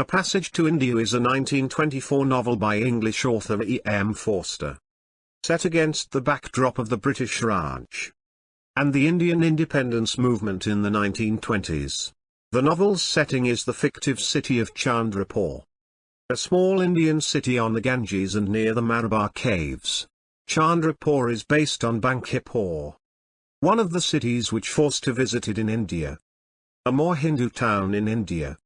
A Passage to India is a 1924 novel by English author E.M. Forster. Set against the backdrop of the British Raj and the Indian independence movement in the 1920s. The novel's setting is the fictive city of Chandrapur, a small Indian city on the Ganges and near the Malabar Caves. Chandrapur is based on Bankipur, one of the cities which Forster visited in India, a more Hindu town in India,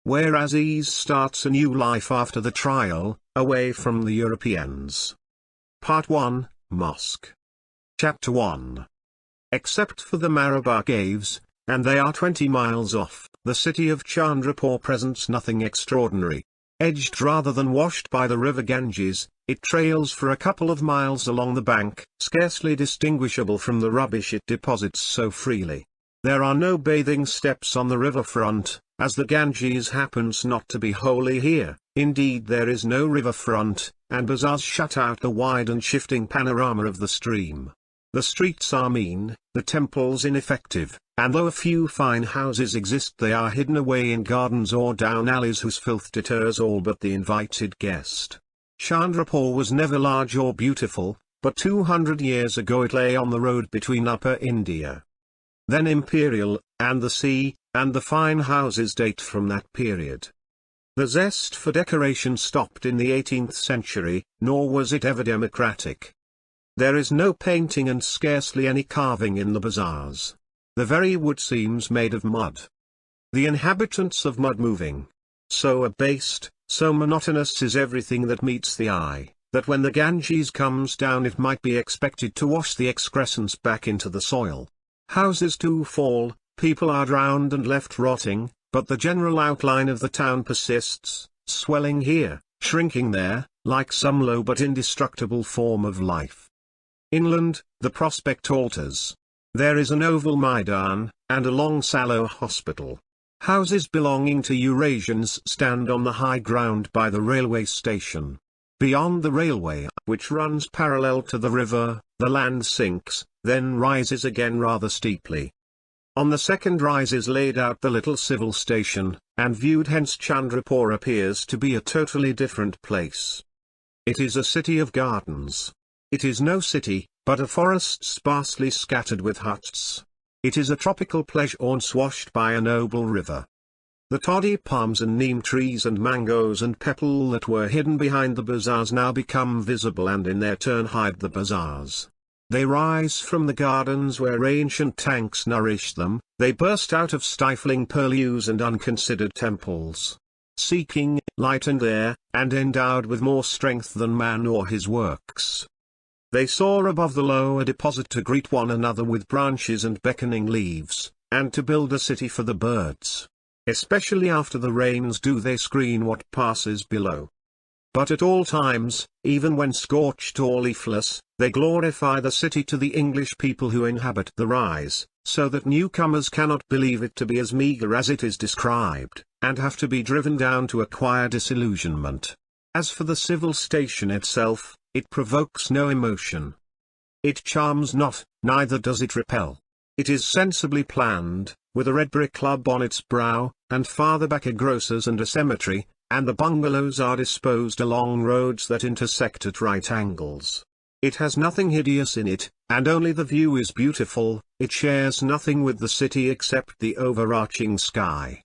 where Aziz starts a new life after the trial, away from the Europeans. Part 1, Mosque. Chapter 1. Except for the Malabar Caves, and they are 20 miles off, the city of Chandrapur presents nothing extraordinary. Edged rather than washed by the river Ganges, it trails for a couple of miles along the bank, scarcely distinguishable from the rubbish it deposits so freely. There are no bathing steps on the riverfront, as the Ganges happens not to be wholly here. Indeed, there is no riverfront, and bazaars shut out the wide and shifting panorama of the stream. The streets are mean, the temples ineffective, and though a few fine houses exist, they are hidden away in gardens or down alleys whose filth deters all but the invited guest. Chandrapur was never large or beautiful, but 200 years ago it lay on the road between Upper India, then imperial, and the sea, and the fine houses date from that period. The zest for decoration stopped in the 18th century, nor was it ever democratic. There is no painting and scarcely any carving in the bazaars. The very wood seems made of mud. The inhabitants of mud moving, so abased, so monotonous is everything that meets the eye, that when the Ganges comes down it might be expected to wash the excrescence back into the soil. Houses too fall, people are drowned and left rotting, but the general outline of the town persists, swelling here, shrinking there, like some low but indestructible form of life. Inland, the prospect alters. There is an oval Maidan, and a long sallow hospital. Houses belonging to Eurasians stand on the high ground by the railway station. Beyond the railway, which runs parallel to the river, the land sinks, then rises again rather steeply. On the second rise is laid out the little civil station, and viewed hence Chandrapur appears to be a totally different place. It is a city of gardens. It is no city, but a forest sparsely scattered with huts. It is a tropical pleasure-haunts washed by a noble river. The toddy palms and neem trees and mangoes and petal that were hidden behind the bazaars now become visible and in their turn hide the bazaars. They rise from the gardens where ancient tanks nourish them, they burst out of stifling purlieus and unconsidered temples, seeking light and air, and endowed with more strength than man or his works. They soar above the lower deposit to greet one another with branches and beckoning leaves, and to build a city for the birds. Especially after the rains do they screen what passes below. But at all times, even when scorched or leafless, they glorify the city to the English people who inhabit the rise, so that newcomers cannot believe it to be as meagre as it is described, and have to be driven down to acquire disillusionment. As for the civil station itself, it provokes no emotion. It charms not, neither does it repel. It is sensibly planned, with a red brick club on its brow, and farther back a grocer's and a cemetery, and the bungalows are disposed along roads that intersect at right angles. It has nothing hideous in it, and only the view is beautiful. It shares nothing with the city except the overarching sky.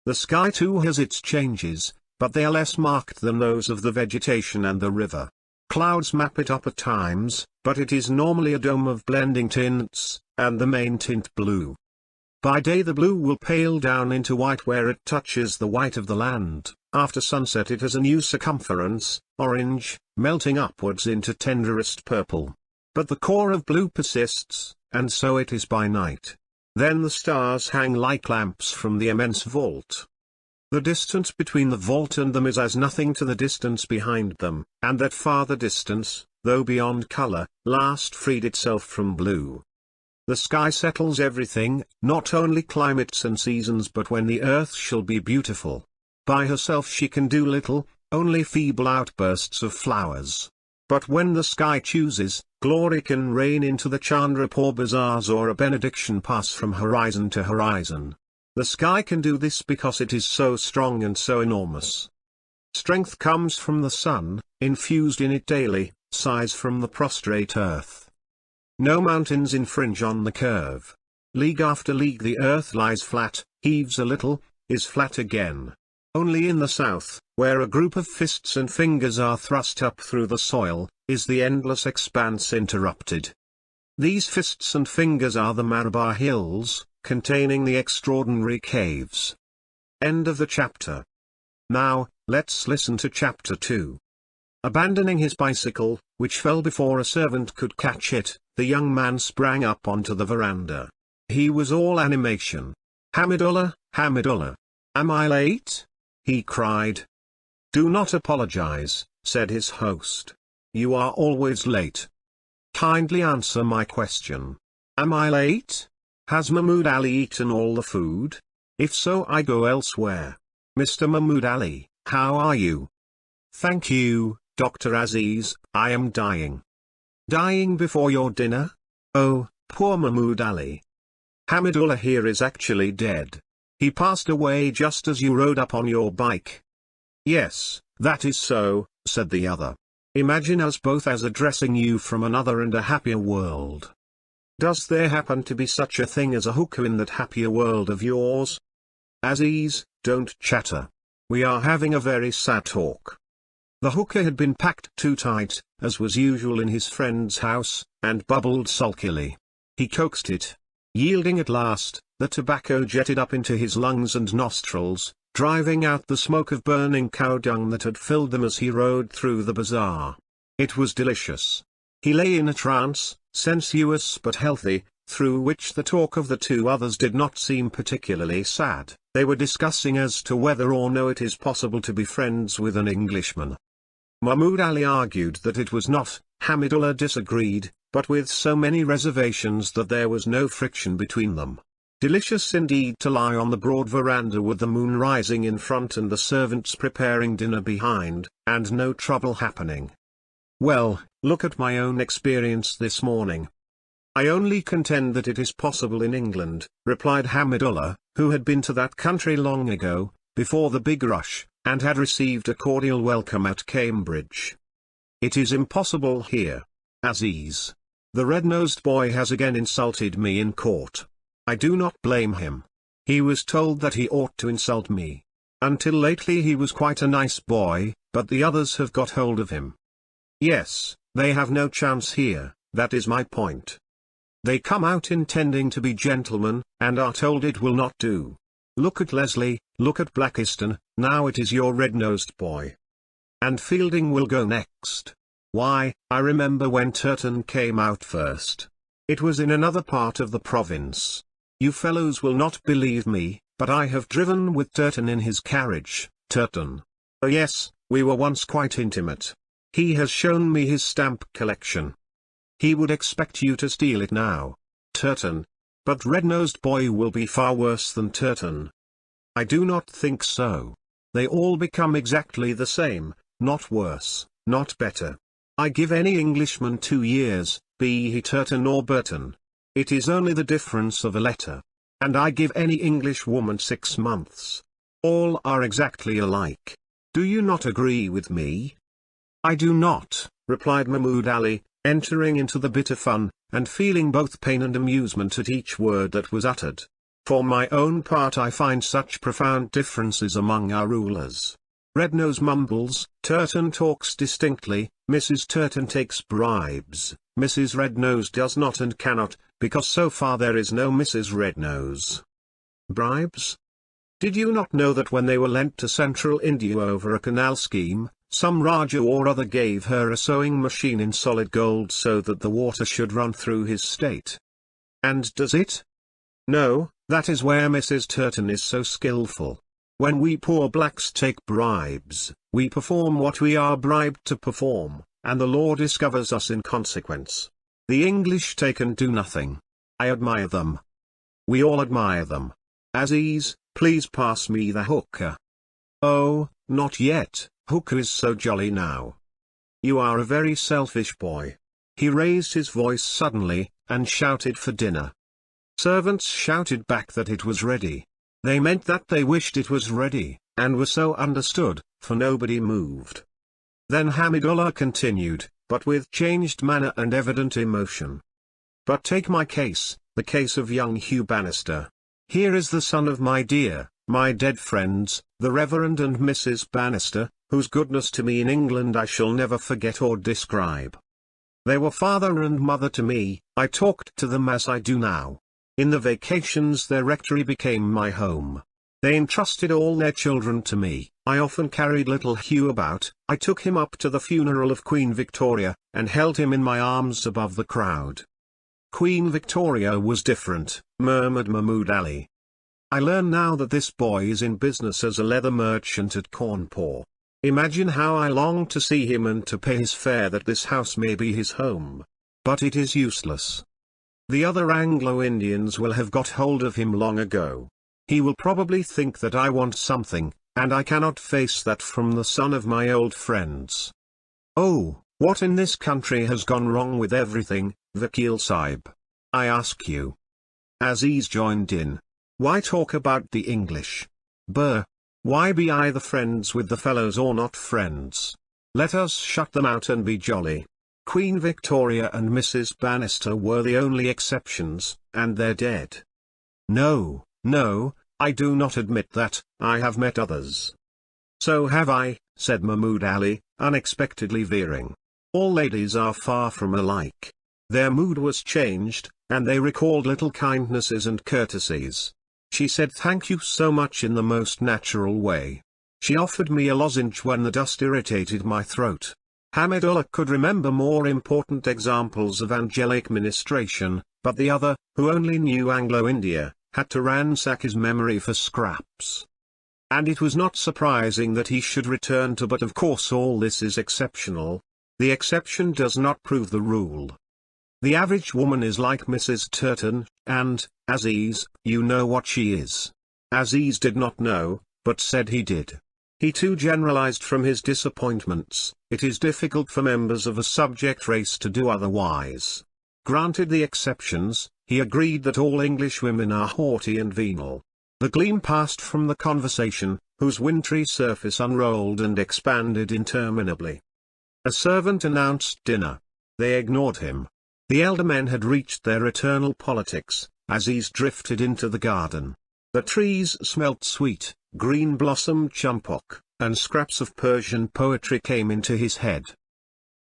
The sky too has its changes, but they are less marked than those of the vegetation and the river. Clouds map it up at times, but it is normally a dome of blending tints, and the main tint blue. By day the blue will pale down into white where it touches the white of the land. After sunset it has a new circumference, orange, melting upwards into tenderest purple. But the core of blue persists, and so it is by night. Then the stars hang like lamps from the immense vault. The distance between the vault and them is as nothing to the distance behind them, and that farther distance, though beyond color, last freed itself from blue. The sky settles everything, not only climates and seasons, but when the earth shall be beautiful. By herself she can do little, only feeble outbursts of flowers. But when the sky chooses, glory can rain into the Chandrapur bazaars or a benediction pass from horizon to horizon. The sky can do this because it is so strong and so enormous. Strength comes from the sun, infused in it daily, size from the prostrate earth. No mountains infringe on the curve. League after league the earth lies flat, heaves a little, is flat again. Only in the south, where a group of fists and fingers are thrust up through the soil, is the endless expanse interrupted. These fists and fingers are the Malabar Hills, containing the extraordinary caves. End of the chapter. Now, let's listen to chapter 2. Abandoning his bicycle, which fell before a servant could catch it, the young man sprang up onto the veranda. He was all animation. "Hamidullah, Hamidullah! Am I late?" he cried. "Do not apologize," said his host. "You are always late. Kindly answer my question. Am I late? Has Mahmud Ali eaten all the food? If so, I go elsewhere. Mr. Mahmud Ali, how are you?" "Thank you, Dr. Aziz, I am dying." "Dying before your dinner? Oh, poor Mahmud Ali. Hamidullah here is actually dead. He passed away just as you rode up on your bike." "Yes, that is so," said the other. "Imagine us both as addressing you from another and a happier world. Does there happen to be such a thing as a hookah in that happier world of yours?" "Aziz, don't chatter. We are having a very sad talk." The hookah had been packed too tight, as was usual in his friend's house, and bubbled sulkily. He coaxed it. Yielding at last, the tobacco jetted up into his lungs and nostrils, driving out the smoke of burning cow dung that had filled them as he rode through the bazaar. It was delicious. He lay in a trance, sensuous but healthy, through which the talk of the two others did not seem particularly sad. They were discussing as to whether or no it is possible to be friends with an Englishman. Mahmud Ali argued that it was not. Hamidullah disagreed, but with so many reservations that there was no friction between them. Delicious indeed to lie on the broad veranda with the moon rising in front and the servants preparing dinner behind, and no trouble happening. "Well, look at my own experience this morning." "I only contend that it is possible in England," replied Hamidullah, who had been to that country long ago, before the big rush, and had received a cordial welcome at Cambridge. "It is impossible here. Aziz. The red-nosed boy has again insulted me in court. I do not blame him. He was told that he ought to insult me. Until lately he was quite a nice boy, but the others have got hold of him. Yes, they have no chance here, that is my point. They come out intending to be gentlemen, and are told it will not do. Look at Leslie, look at Blackiston, now it is your red-nosed boy. And Fielding will go next. Why, I remember when Turton came out first. It was in another part of the province. You fellows will not believe me, but I have driven with Turton in his carriage, Turton. Oh yes, we were once quite intimate. He has shown me his stamp collection. He would expect you to steal it now, Turton. But Red-Nosed Boy will be far worse than Turton. I do not think so. They all become exactly the same, not worse, not better. I give any Englishman 2 years, be he Turton or Burton. It is only the difference of a letter. And I give any English woman 6 months. All are exactly alike. Do you not agree with me? I do not, replied Mahmud Ali, entering into the bitter fun, and feeling both pain and amusement at each word that was uttered. For my own part I find such profound differences among our rulers. Red-Nose mumbles, Turton talks distinctly, Mrs. Turton takes bribes, Mrs. Red-Nose does not and cannot, because so far there is no Mrs. Red-Nose. Bribes? Did you not know that when they were lent to Central India over a canal scheme, some Raja or other gave her a sewing machine in solid gold so that the water should run through his state? And does it? No, that is where Mrs. Turton is so skillful. When we poor blacks take bribes, we perform what we are bribed to perform, and the law discovers us in consequence. The English take and do nothing. I admire them. We all admire them. Aziz, please pass me the hookah. Oh, not yet, hookah is so jolly now. You are a very selfish boy. He raised his voice suddenly, and shouted for dinner. Servants shouted back that it was ready. They meant that they wished it was ready, and were so understood, for nobody moved. Then Hamidullah continued, but with changed manner and evident emotion. But take my case, the case of young Hugh Bannister. Here is the son of my dead friends, the Reverend and Mrs. Bannister, whose goodness to me in England I shall never forget or describe. They were father and mother to me. I talked to them as I do now. In the vacations their rectory became my home. They entrusted all their children to me. I often carried little Hugh about. I took him up to the funeral of Queen Victoria, and held him in my arms above the crowd. Queen Victoria was different, murmured Mahmoud Ali. I learn now that this boy is in business as a leather merchant at Cawnpore. Imagine how I long to see him and to pay his fare that this house may be his home. But it is useless. The other Anglo-Indians will have got hold of him long ago. He will probably think that I want something, and I cannot face that from the son of my old friends. Oh, what in this country has gone wrong with everything, Vakil Sahib? I ask you. Aziz joined in. Why talk about the English? Brr. Why be either friends with the fellows or not friends? Let us shut them out and be jolly. Queen Victoria and Mrs. Bannister were the only exceptions, and they're dead. No, no, I do not admit that. I have met others. So have I, said Mahmoud Ali, unexpectedly veering. All ladies are far from alike. Their mood was changed, and they recalled little kindnesses and courtesies. She said thank you so much in the most natural way. She offered me a lozenge when the dust irritated my throat. Hamidullah could remember more important examples of angelic ministration, but the other, who only knew Anglo-India, had to ransack his memory for scraps. And it was not surprising that he should return to but of course all this is exceptional. The exception does not prove the rule. The average woman is like Mrs. Turton, and, Aziz, you know what she is. Aziz did not know, but said he did. He too generalized from his disappointments. It is difficult for members of a subject race to do otherwise. Granted the exceptions, he agreed that all English women are haughty and venal. The gleam passed from the conversation, whose wintry surface unrolled and expanded interminably. A servant announced dinner. They ignored him. The elder men had reached their eternal politics. Aziz drifted into the garden. The trees smelt sweet, green-blossomed champok, and scraps of Persian poetry came into his head.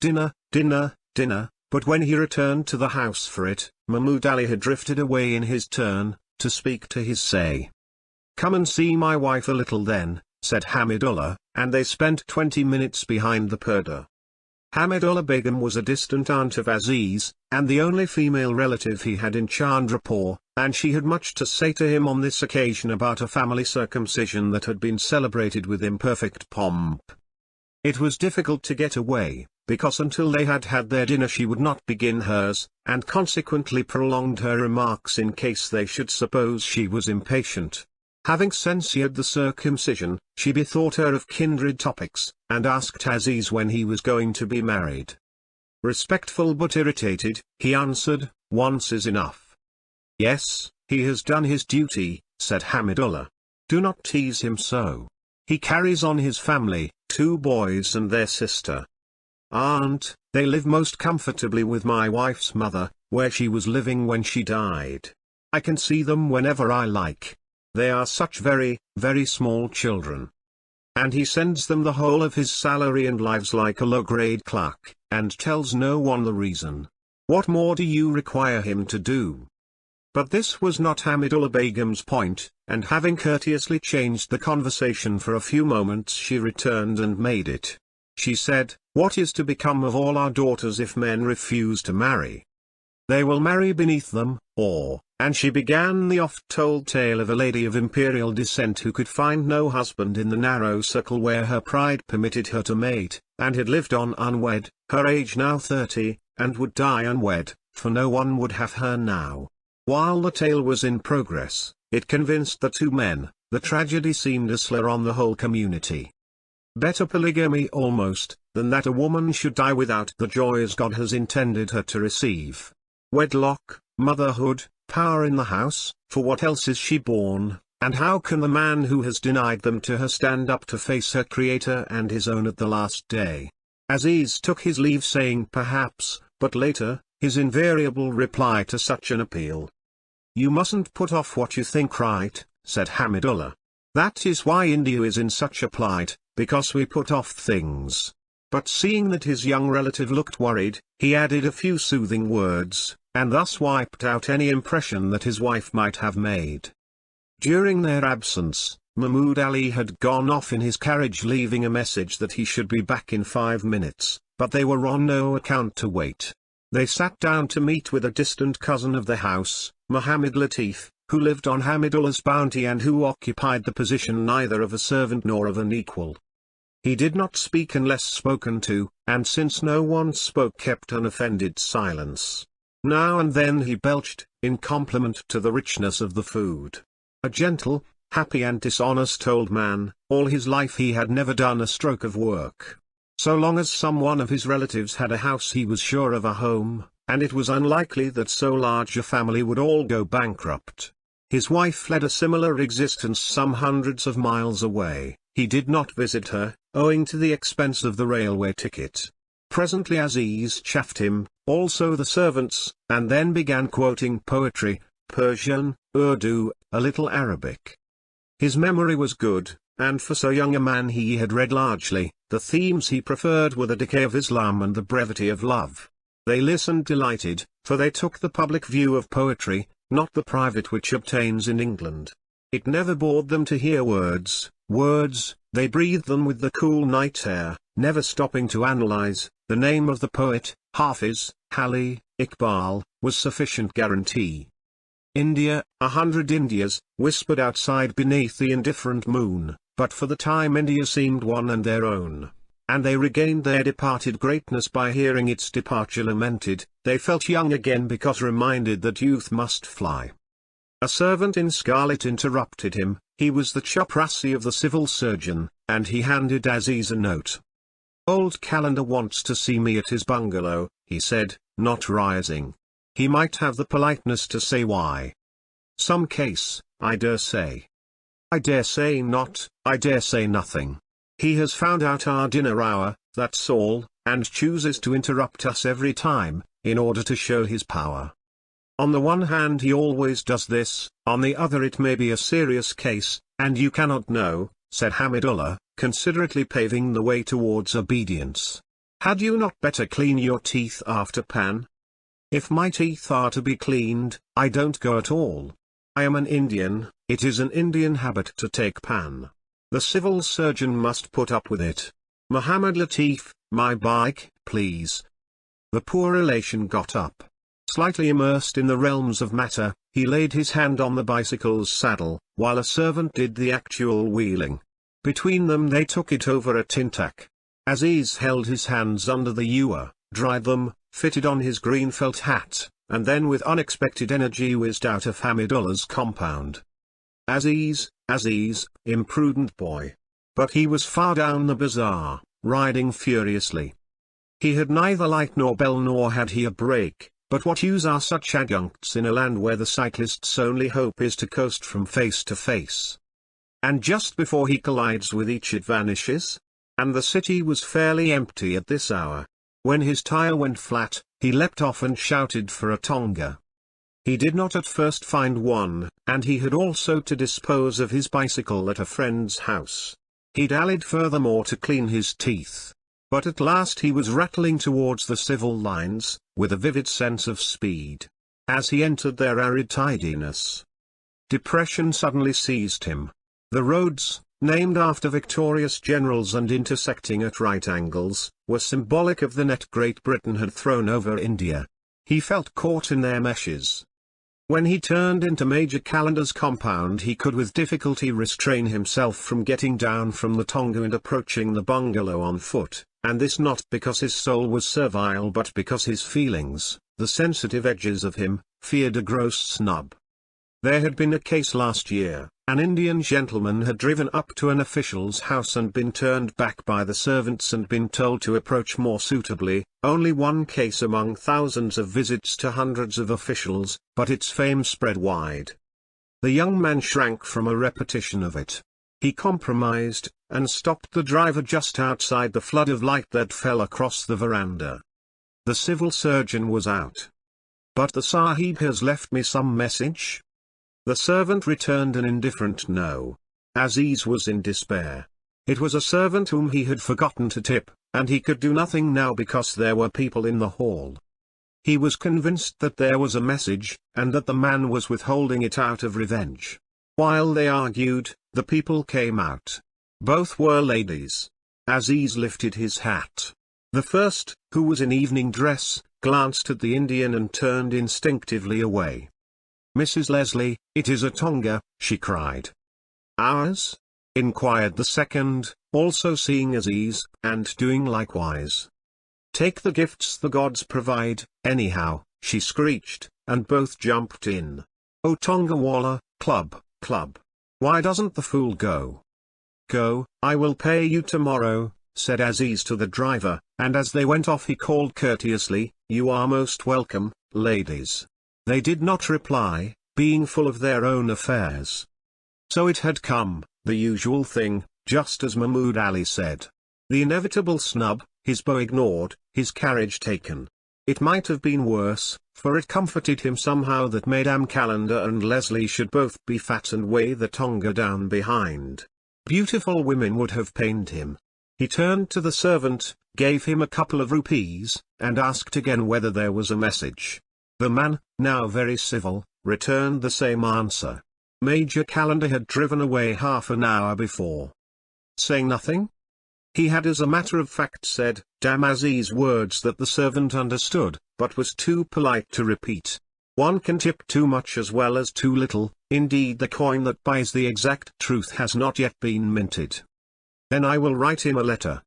Dinner, dinner, dinner, but when he returned to the house for it, Mahmoud Ali had drifted away in his turn, to speak to his say. Come and see my wife a little then, said Hamidullah, and they spent 20 minutes behind the purdah. Hamidullah Begum was a distant aunt of Aziz, and the only female relative he had in Chandrapur, and she had much to say to him on this occasion about a family circumcision that had been celebrated with imperfect pomp. It was difficult to get away, because until they had had their dinner she would not begin hers, and consequently prolonged her remarks in case they should suppose she was impatient. Having censured the circumcision, she bethought her of kindred topics, and asked Aziz when he was going to be married. Respectful but irritated, he answered, once is enough. Yes, he has done his duty, said Hamidullah. Do not tease him so. He carries on his family, 2 boys and their sister. Aunt, they live most comfortably with my wife's mother, where she was living when she died. I can see them whenever I like. They are such very, very small children. And he sends them the whole of his salary and lives like a low-grade clerk, and tells no one the reason. What more do you require him to do? But this was not Hamidullah Begum's point, and having courteously changed the conversation for a few moments she returned and made it. She said, what is to become of all our daughters if men refuse to marry? They will marry beneath them, or, and she began the oft-told tale of a lady of imperial descent who could find no husband in the narrow circle where her pride permitted her to mate, and had lived on unwed, her age now 30, and would die unwed, for no one would have her now. While the tale was in progress, it convinced the 2 men, the tragedy seemed a slur on the whole community. Better polygamy almost, than that a woman should die without the joys God has intended her to receive. Wedlock, motherhood, power in the house, for what else is she born, And how can the man who has denied them to her stand up to face her Creator and his own at the last day? Aziz took his leave saying perhaps, but later, his invariable reply to such an appeal. "You mustn't put off what you think right," said Hamidullah. "That is why India is in such a plight, because we put off things." But seeing that his young relative looked worried, he added a few soothing words, and thus wiped out any impression that his wife might have made. During their absence, Mahmud Ali had gone off in his carriage leaving a message that he should be back in 5 minutes, but they were on no account to wait. They sat down to meet with a distant cousin of the house, Muhammad Latif, who lived on Hamidullah's bounty and who occupied the position neither of a servant nor of an equal. He did not speak unless spoken to, and since no one spoke kept unoffended silence. Now and then he belched, in compliment to the richness of the food. A gentle, happy and dishonest old man, all his life he had never done a stroke of work. So long as some one of his relatives had a house he was sure of a home, and it was unlikely that so large a family would all go bankrupt. His wife led a similar existence some hundreds of miles away. He did not visit her, owing to the expense of the railway ticket. Presently Aziz chaffed him, also the servants, and then began quoting poetry, Persian, Urdu, a little Arabic. His memory was good, and for so young a man he had read largely. The themes he preferred were the decay of Islam and the brevity of love. They listened delighted, for they took the public view of poetry, not the private which obtains in England. It never bored them to hear words, they breathed them with the cool night air, never stopping to analyze. The name of the poet, Hafiz, Ali, Iqbal, was sufficient guarantee. India, 100 Indias, whispered outside beneath the indifferent moon, but for the time India seemed one and their own. And they regained their departed greatness by hearing its departure lamented. They felt young again because reminded that youth must fly. A servant in scarlet interrupted him. He was the chaprassi of the civil surgeon, and he handed Aziz a note. "Old Calendar wants to see me at his bungalow," he said, not rising. He might have the politeness to say why. "Some case, I dare say." "I dare say not, I dare say nothing. He has found out our dinner hour, that's all, and chooses to interrupt us every time, in order to show his power. On the one hand he always does this, on the other it may be a serious case, and you cannot know," said Hamidullah, considerately paving the way towards obedience. "Had you not better clean your teeth after pan?" "If my teeth are to be cleaned, I don't go at all. I am an Indian, it is an Indian habit to take pan. The civil surgeon must put up with it. Muhammad Latif, my bike, please." The poor relation got up. Slightly immersed in the realms of matter, he laid his hand on the bicycle's saddle, while a servant did the actual wheeling. Between them they took it over a tintack. Aziz held his hands under the ewer, dried them, fitted on his green felt hat, and then with unexpected energy whizzed out of Hamidullah's compound. Aziz, imprudent boy. But he was far down the bazaar, riding furiously. He had neither light nor bell nor had he a brake. But what use are such adjuncts in a land where the cyclist's only hope is to coast from face to face? And just before he collides with each it vanishes? And the city was fairly empty at this hour. When his tire went flat, he leapt off and shouted for a tonga. He did not at first find one, and he had also to dispose of his bicycle at a friend's house. He dallied furthermore to clean his teeth. But at last he was rattling towards the civil lines, with a vivid sense of speed. As he entered their arid tidiness, depression suddenly seized him. The roads, named after victorious generals and intersecting at right angles, were symbolic of the net Great Britain had thrown over India. He felt caught in their meshes. When he turned into Major Calendar's compound he could with difficulty restrain himself from getting down from the tonga and approaching the bungalow on foot. And this not because his soul was servile but because his feelings, the sensitive edges of him, feared a gross snub. There had been a case last year. An Indian gentleman had driven up to an official's house and been turned back by the servants and been told to approach more suitably. Only one case among thousands of visits to hundreds of officials, but its fame spread wide. The young man shrank from a repetition of it. He compromised, and stopped the driver just outside the flood of light that fell across the veranda. The civil surgeon was out. "But the Sahib has left me some message?" The servant returned an indifferent no. Aziz was in despair. It was a servant whom he had forgotten to tip, and he could do nothing now because there were people in the hall. He was convinced that there was a message, and that the man was withholding it out of revenge. While they argued, the people came out. Both were ladies. Aziz lifted his hat. The first, who was in evening dress, glanced at the Indian and turned instinctively away. "Mrs. Leslie, it is a Tonga," she cried. "Ours?" inquired the second, also seeing Aziz, and doing likewise. "Take the gifts the gods provide, anyhow," she screeched, and both jumped in. "Oh Tonga Walla, club. Why doesn't the fool go?" "Go, I will pay you tomorrow," said Aziz to the driver, and as they went off he called courteously, "You are most welcome, ladies." They did not reply, being full of their own affairs. So it had come, the usual thing, just as Mahmud Ali said. The inevitable snub, his bow ignored, his carriage taken. It might have been worse, for it comforted him somehow that Madame Calendar and Leslie should both be fat and weigh the Tonga down behind. Beautiful women would have pained him. He turned to the servant, gave him a couple of rupees, and asked again whether there was a message. The man, now very civil, returned the same answer. Major Calendar had driven away half an hour before. Saying nothing? He had as a matter of fact said, "Damn Aziz," words that the servant understood, but was too polite to repeat. One can tip too much as well as too little, indeed the coin that buys the exact truth has not yet been minted. "Then I will write him a letter."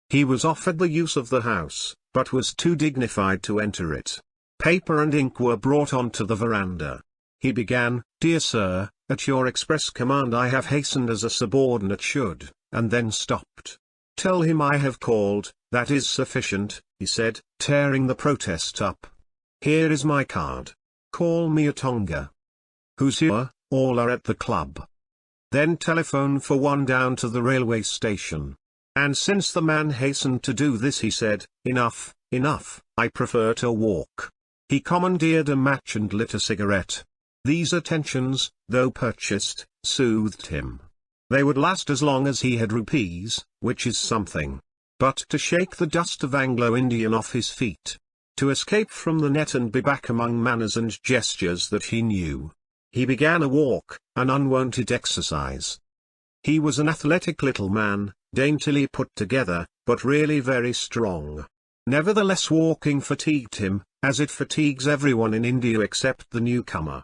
He was offered the use of the house, but was too dignified to enter it. Paper and ink were brought onto the veranda. He began, "Dear sir, at your express command I have hastened as a subordinate should," and then stopped. "Tell him I have called, that is sufficient," he said, tearing the protest up. "Here is my card. Call me a Tonga. Who's here? All are at the club. Then telephone for one down to the railway station." And since the man hastened to do this he said, "Enough, I prefer to walk." He commandeered a match and lit a cigarette. These attentions, though purchased, soothed him. They would last as long as he had rupees, which is something. But to shake the dust of Anglo-Indian off his feet. To escape from the net and be back among manners and gestures that he knew. He began a walk, an unwonted exercise. He was an athletic little man, daintily put together, but really very strong. Nevertheless walking fatigued him, as it fatigues everyone in India except the newcomer.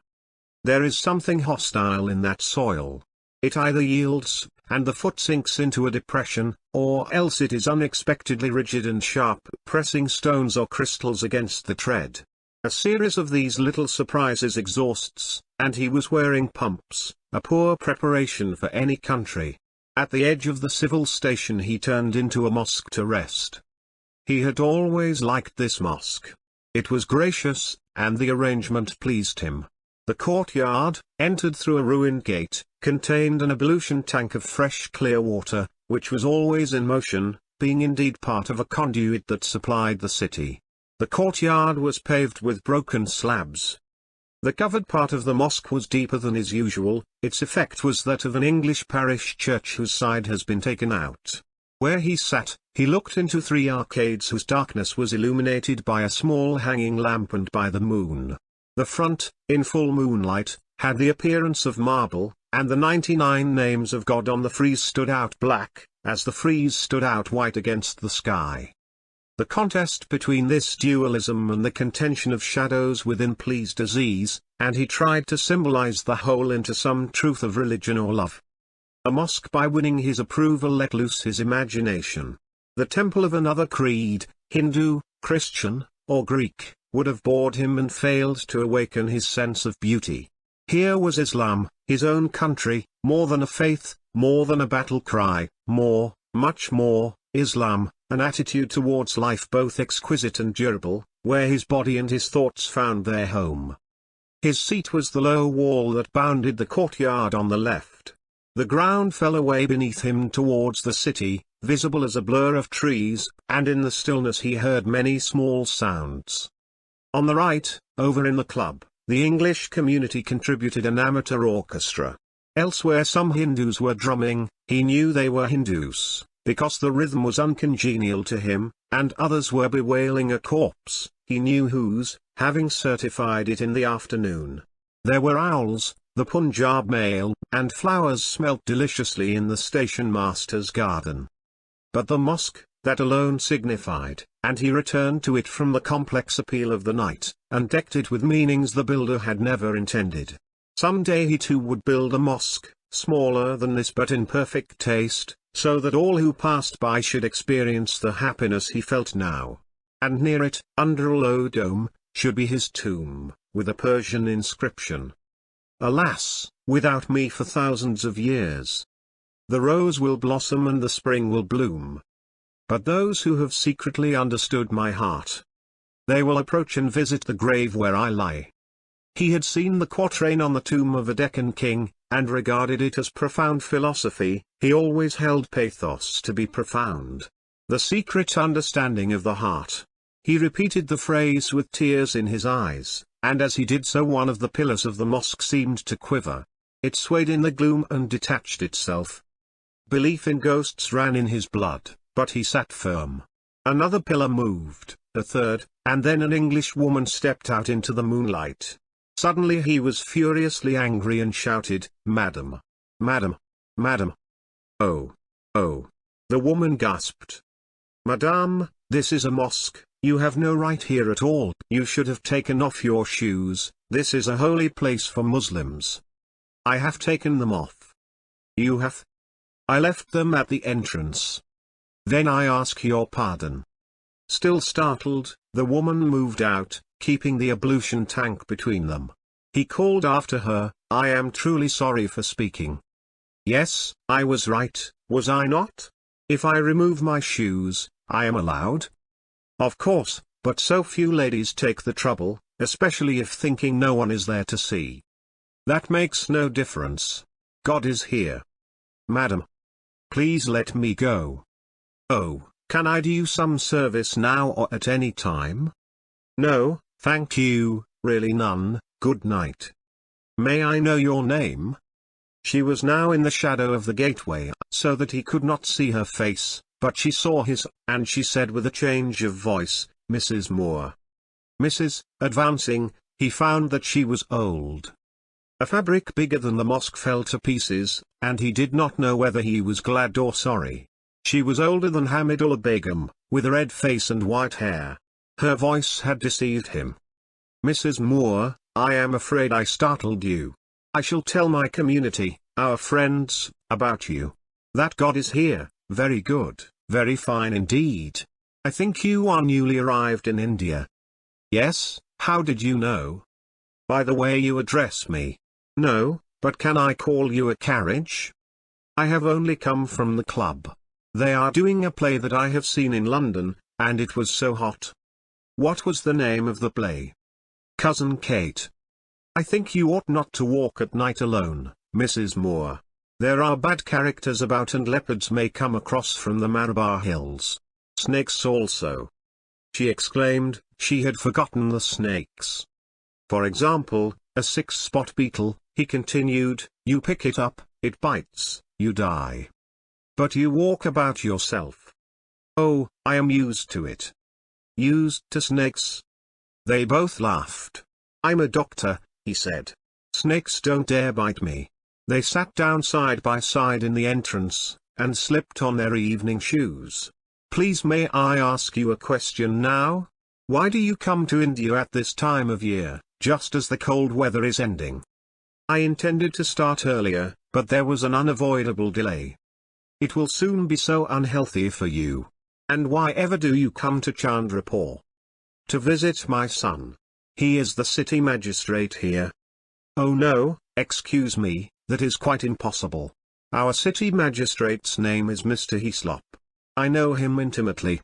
There is something hostile in that soil. It either yields, and the foot sinks into a depression, or else it is unexpectedly rigid and sharp, pressing stones or crystals against the tread. A series of these little surprises exhausts, and he was wearing pumps, a poor preparation for any country. At the edge of the civil station he turned into a mosque to rest. He had always liked this mosque. It was gracious, and the arrangement pleased him. The courtyard, entered through a ruined gate, contained an ablution tank of fresh clear water, which was always in motion, being indeed part of a conduit that supplied the city. The courtyard was paved with broken slabs. The covered part of the mosque was deeper than is usual. Its effect was that of an English parish church whose side has been taken out. Where he sat, he looked into three arcades whose darkness was illuminated by a small hanging lamp and by the moon. The front, in full moonlight, had the appearance of marble, and the 99 names of God on the frieze stood out black, as the frieze stood out white against the sky. The contest between this dualism and the contention of shadows within pleased Aziz, and he tried to symbolize the whole into some truth of religion or love. A mosque by winning his approval let loose his imagination. The temple of another creed, Hindu, Christian, or Greek, would have bored him and failed to awaken his sense of beauty. Here was Islam, his own country, more than a faith, more than a battle cry, more, much more, Islam, an attitude towards life both exquisite and durable, where his body and his thoughts found their home. His seat was the low wall that bounded the courtyard on the left. The ground fell away beneath him towards the city, visible as a blur of trees, and in the stillness he heard many small sounds. On the right, over in the club, the English community contributed an amateur orchestra. Elsewhere some Hindus were drumming. He knew they were Hindus, because the rhythm was uncongenial to him, and others were bewailing a corpse, he knew whose, having certified it in the afternoon. There were owls, the Punjab mail, and flowers smelt deliciously in the station master's garden. But the mosque, that alone signified, and he returned to it from the complex appeal of the night, and decked it with meanings the builder had never intended. Some day he too would build a mosque, smaller than this but in perfect taste, so that all who passed by should experience the happiness he felt now. And near it, under a low dome, should be his tomb, with a Persian inscription. Alas, without me for thousands of years. The rose will blossom and the spring will bloom. But those who have secretly understood my heart, they will approach and visit the grave where I lie. He had seen the quatrain on the tomb of a Deccan king, and regarded it as profound philosophy. He always held pathos to be profound, the secret understanding of the heart. He repeated the phrase with tears in his eyes, and as he did so one of the pillars of the mosque seemed to quiver. It swayed in the gloom and detached itself. Belief in ghosts ran in his blood, but he sat firm. Another pillar moved, a third, and then an English woman stepped out into the moonlight. Suddenly he was furiously angry and shouted, "Madam! Madam! Madam! Oh! Oh!" The woman gasped. "Madame, this is a mosque, you have no right here at all. You should have taken off your shoes, this is a holy place for Muslims." "I have taken them off." "You have?" "I left them at the entrance." "Then I ask your pardon." Still startled, the woman moved out, keeping the ablution tank between them. He called after her, "I am truly sorry for speaking. Yes, I was right, was I not? If I remove my shoes, I am allowed?" "Of course, but so few ladies take the trouble, especially if thinking no one is there to see." "That makes no difference. God is here." "Madam, please let me go." "Oh, can I do you some service now or at any time?" "No, thank you, really none, good night." "May I know your name?" She was now in the shadow of the gateway, so that he could not see her face, but she saw his, and she said with a change of voice, "Mrs. Moore." Mrs. Advancing, he found that she was old. A fabric bigger than the mosque fell to pieces, and he did not know whether he was glad or sorry. She was older than Hamidullah Begum, with a red face and white hair. Her voice had deceived him. "Mrs. Moore, I am afraid I startled you. I shall tell my community, our friends, about you. That God is here, very good, very fine indeed. I think you are newly arrived in India." "Yes, how did you know?" "By the way you address me." "No, but can I call you a carriage?" "I have only come from the club. They are doing a play that I have seen in London, and it was so hot." "What was the name of the play?" "Cousin Kate." "I think you ought not to walk at night alone, Mrs. Moore. There are bad characters about and leopards may come across from the Malabar hills. Snakes also." She exclaimed, she had forgotten the snakes. "For example, a 6-spot beetle," he continued, "you pick it up, it bites, you die. But you walk about yourself." "Oh, I am used to it." "Used to snakes?" They both laughed. "I'm a doctor," he said. "Snakes don't dare bite me." They sat down side by side in the entrance, and slipped on their evening shoes. "Please may I ask you a question now? Why do you come to India at this time of year, just as the cold weather is ending?" "I intended to start earlier, but there was an unavoidable delay." "It will soon be so unhealthy for you. And why ever do you come to Chandrapur?" "To visit my son. He is the city magistrate here." "Oh no, excuse me, that is quite impossible. Our city magistrate's name is Mr. Heaslop. I know him intimately."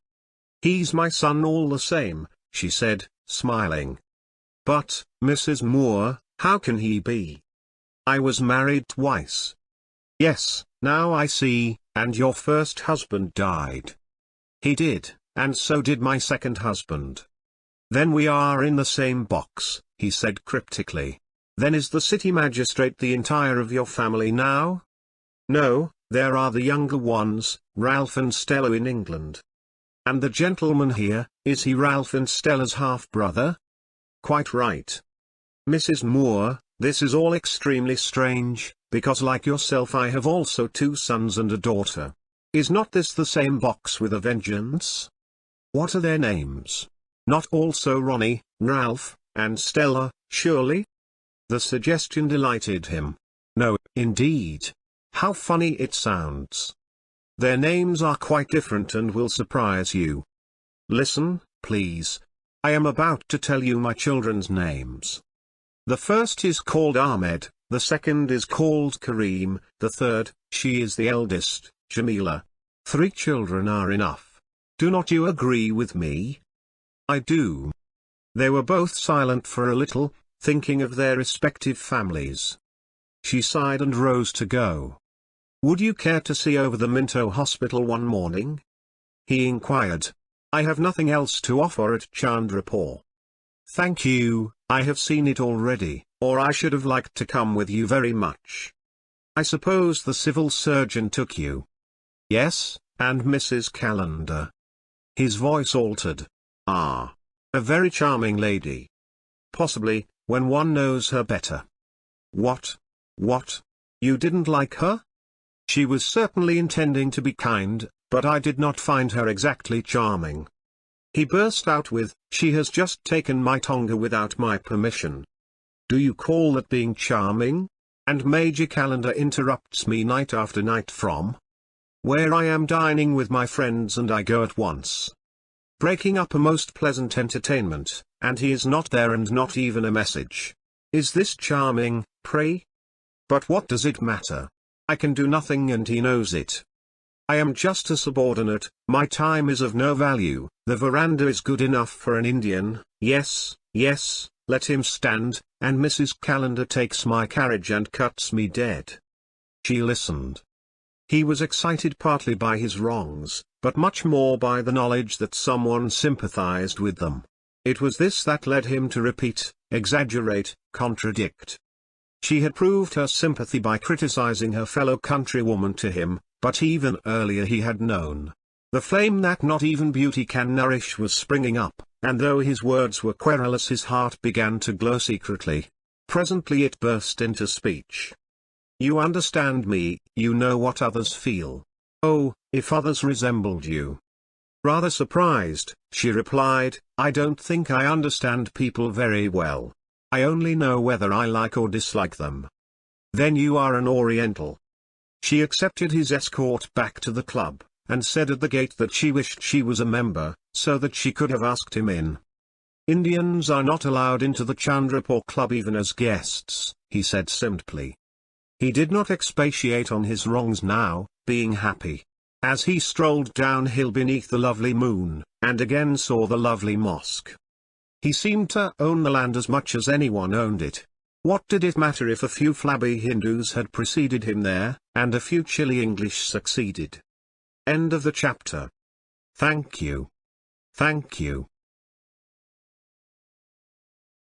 "He's my son all the same," she said, smiling. "But, Mrs. Moore, How can he be? I was married twice. Yes, now I see, and your first husband died. He did, and so did my second husband. Then we are in the same box, he said cryptically. Then is the city magistrate the entire of your family now? No, there are the younger ones, Ralph and Stella in England. And the gentleman here, is he Ralph and Stella's half-brother? Quite right. Mrs. Moore, this is all extremely strange, because like yourself I have also 2 sons and a daughter. Is not this the same box with a vengeance? What are their names? Not also Ronnie, Ralph, and Stella, surely? The suggestion delighted him. No, indeed. How funny it sounds. Their names are quite different and will surprise you. Listen, please. I am about to tell you my children's names. The first is called Ahmed, the second is called Kareem, the third, she is the eldest, Jamila. 3 children are enough. Do not you agree with me? I do. They were both silent for a little, thinking of their respective families. She sighed and rose to go. Would you care to see over the Minto Hospital one morning? He inquired. I have nothing else to offer at Chandrapur. Thank you, I have seen it already, or I should have liked to come with you very much. I suppose the civil surgeon took you. Yes, and Mrs. Calendar. His voice altered. Ah. A very charming lady. Possibly, when one knows her better. What? What? You didn't like her? She was certainly intending to be kind, but I did not find her exactly charming. He burst out with, she has just taken my tonga without my permission. Do you call that being charming? And Major Calendar interrupts me night after night from where I am dining with my friends and I go at once. Breaking up a most pleasant entertainment, and he is not there and not even a message. Is this charming, pray? But what does it matter? I can do nothing and he knows it. I am just a subordinate, my time is of no value, the veranda is good enough for an Indian, yes, yes, let him stand, and Mrs. Calendar takes my carriage and cuts me dead. She listened. He was excited partly by his wrongs, but much more by the knowledge that someone sympathized with them. It was this that led him to repeat, exaggerate, contradict. She had proved her sympathy by criticizing her fellow countrywoman to him, but even earlier he had known. The flame that not even beauty can nourish was springing up, and though his words were querulous his heart began to glow secretly. Presently it burst into speech. You understand me, you know what others feel. Oh, if others resembled you. Rather surprised, she replied, I don't think I understand people very well. I only know whether I like or dislike them. Then you are an Oriental. She accepted his escort back to the club, and said at the gate that she wished she was a member, so that she could have asked him in. Indians are not allowed into the Chandrapur club even as guests, he said simply. He did not expatiate on his wrongs now, being happy. As he strolled downhill beneath the lovely moon, and again saw the lovely mosque. He seemed to own the land as much as anyone owned it. What did it matter if a few flabby Hindus had preceded him there, and a few chilly English succeeded? End of the chapter. Thank you. Thank you.